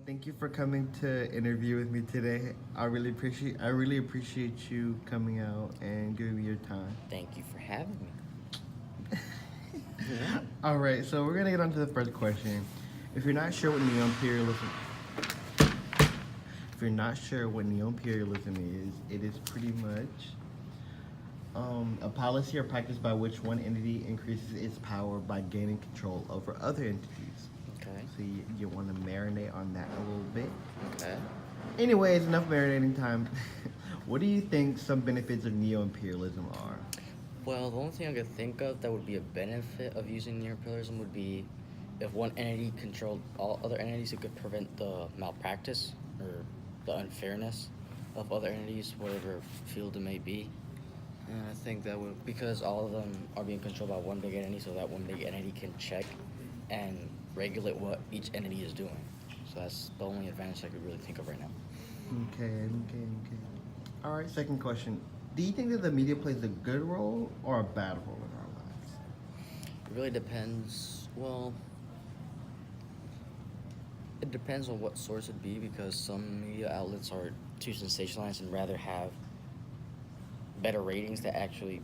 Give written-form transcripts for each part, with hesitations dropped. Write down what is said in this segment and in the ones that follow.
Thank you for coming to interview with me today. I really appreciate you coming out and giving me your time. Thank you for having me. All right, so we're gonna get on to the first question. If you're not sure what neo-imperialism, if you're not sure what neo-imperialism is, it is pretty much a policy or practice by which one entity increases its power by gaining control over other entities. Okay. So you want to marinate on that a little bit. Okay. Anyways, enough marinating time. What do you think some benefits of neo-imperialism are? Well, the only thing I could think of that would be a benefit of using neoliberalism would be if one entity controlled all other entities, it could prevent the malpractice or the unfairness of other entities, whatever field it may be. And I think that would, because all of them are being controlled by one big entity, so that one big entity can check and regulate what each entity is doing. So that's the only advantage I could really think of right now. Okay. All right, second question. Do you think that the media plays a good role or a bad role in our lives? It really depends. Well, it depends on what source it'd be because some media outlets are too sensationalized and rather have better ratings that actually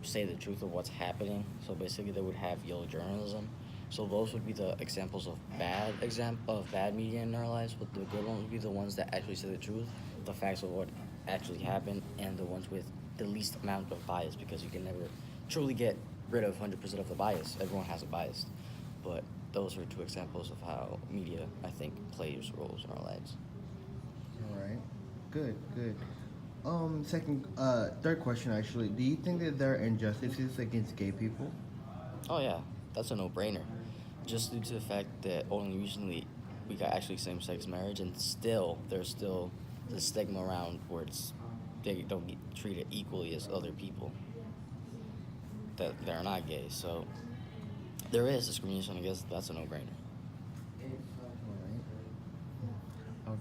say the truth of what's happening. So basically, they would have yellow journalism. So those would be the examples of bad media in our lives. But the good ones would be the ones that actually say the truth, the facts of what actually happened, and the ones with the least amount of bias. Because you can never truly get rid of 100% of the bias. Everyone has a bias, but those are two examples of how media, I think, plays roles in our lives. All right. Good. Third question actually. Do you think that there are injustices against gay people? Oh yeah, that's a no-brainer. Just due to the fact that only recently we got actually same-sex marriage, and still there's still the stigma around where they don't get treated equally as other people that they're not gay. So there is discrimination. I guess that's a no-brainer. All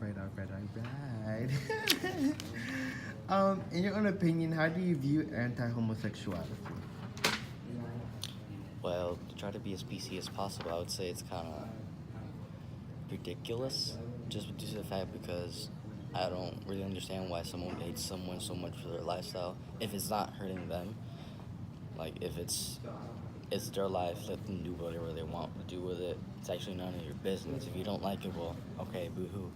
right. In your own opinion, how do you view anti-homosexuality? Well, to try to be as PC as possible, I would say it's kind of ridiculous, just due to the fact because I don't really understand why someone hates someone so much for their lifestyle if it's not hurting them. Like if it's their life, let them do whatever they want to do with it. It's actually none of your business. If you don't like it, well, okay, boo-hoo.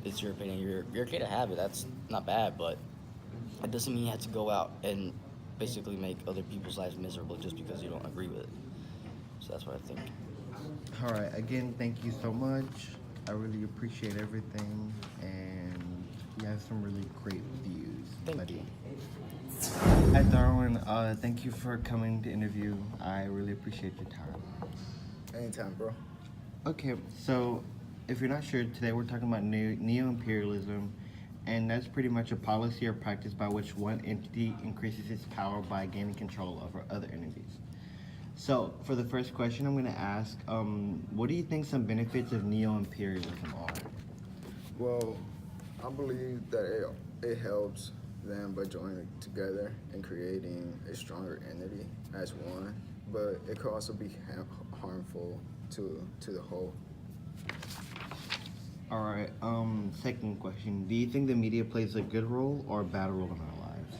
It's your opinion. You're okay to have it. That's not bad, but it doesn't mean you have to go out and basically make other people's lives miserable just because you don't agree with it. So that's what I think. All right. Again, thank you so much. I really appreciate everything, and you have some really great views. Thank you. Hi, Darwin. Thank you for coming to interview. I really appreciate your time. Anytime, bro. Okay, so if you're not sure, today we're talking about neo-imperialism, and that's pretty much a policy or practice by which one entity increases its power by gaining control over other entities. So, for the first question, I'm going to ask, what do you think some benefits of neo-imperialism are? Well, I believe that it helps them by joining together and creating a stronger entity as one, but it could also be harmful to the whole. All right, second question. Do you think the media plays a good role or a bad role in our lives?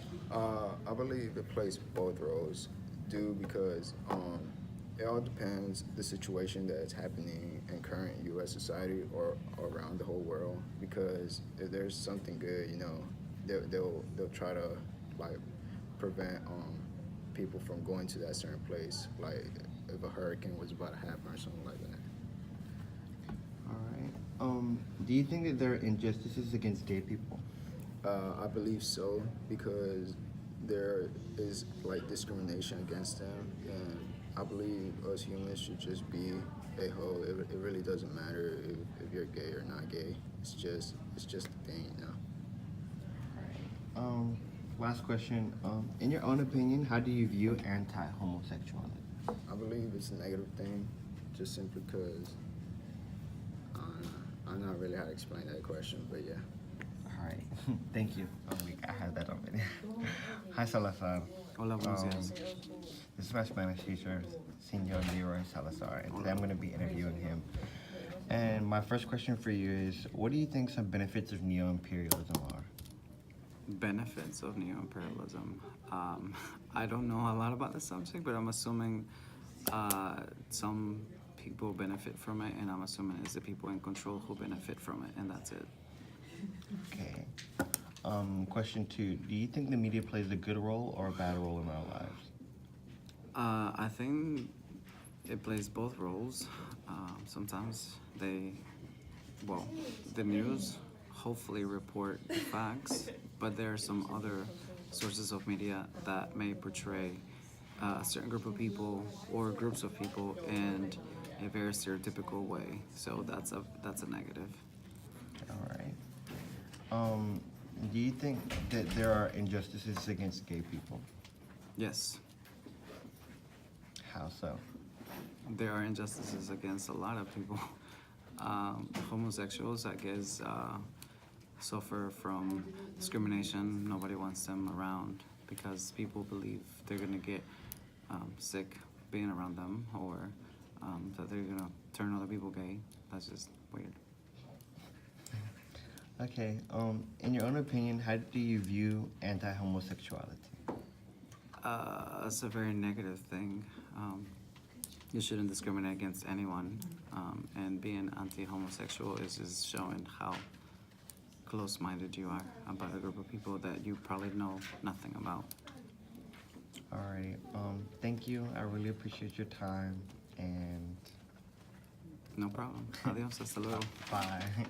I believe it plays both roles, because it all depends the situation that's happening in current U.S. society or around the whole world. Because if there's something good, they'll try to like prevent people from going to that certain place, like if a hurricane was about to happen or something like that. All right. Do you think that there are injustices against gay people? I believe so, because there is like discrimination against them, and I believe us humans should just be a whole. It really doesn't matter if you're gay or not gay. It's just a thing. All right. Last question. In your own opinion, how do you view anti-homosexuality? I believe it's a negative thing, just simply because I'm not really how to explain that question, but yeah. All right. Thank you. I had that already. Hi, Salazar. Hola, buenos días. This is my Spanish teacher, Senor Leroy Salazar, and today I'm going to be interviewing him. And my first question for you is, what do you think some benefits of neo-imperialism are? Benefits of neo-imperialism. I don't know a lot about the subject, but I'm assuming some people benefit from it, and I'm assuming it's the people in control who benefit from it, and that's it. Okay. Question 2, do you think the media plays a good role or a bad role in our lives? I think it plays both roles. Sometimes the news hopefully report the facts, but there are some other sources of media that may portray a certain group of people or groups of people in a very stereotypical way. So that's a negative. All right. Do you think that there are injustices against gay people? Yes, How so? there are injustices against a lot of people. Homosexuals, I guess, suffer from discrimination. Nobody wants them around because people believe they're gonna get sick being around them, or that they're gonna turn other people gay. That's just weird. Okay. In your own opinion, how do you view anti-homosexuality? It's a very negative thing. You shouldn't discriminate against anyone, and being anti-homosexual is just showing how close-minded you are about a group of people that you probably know nothing about. All right. Thank you. I really appreciate your time, and No problem. Adios. Hasta luego. bye.